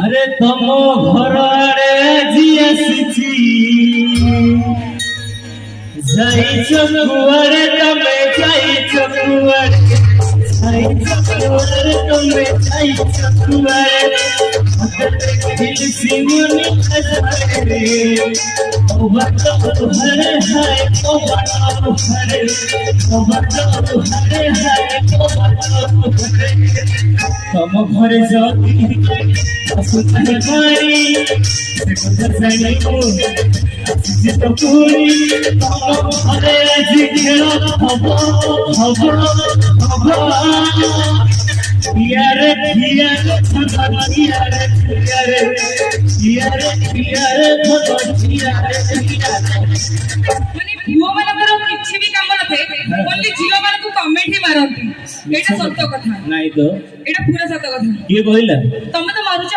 अरे तुम घर आड़े आसी जाइछ कुआरे तमे जाइछ कुआरे जाइछ कुआरे तमे जाइछ कुआरे दिल सिमुनी हजारे ओ बातो हरे हाय ओ बातो हरे ओ बातो हरे हाय ओ बातो हरे तुम घरे जाती असुतन मारी से কথা জানিও আসিছে তো পুরি তুম ঘরে আজি খেল হব হব হব ইয়ারে ইয়ারে ভগত ইয়ারে ইয়ারে ইয়ারে ইয়ারে ভগত ইয়ারে ମାନେ ପୁଅ ମାନଙ୍କର କିଛି ବି କାମ ନଥାଏ ଓନ୍ଲି ଝିଅ ମାନଙ୍କୁ କମେଣ୍ଟ ହିଁ ମାରନ୍ତି ଏଇଟା ସତ କଥା ନାଇଁ ତ ଏଇଟା ପୁରା ସତ କଥା କିଏ କହିଲା ତମେ ତ ମାରୁଛ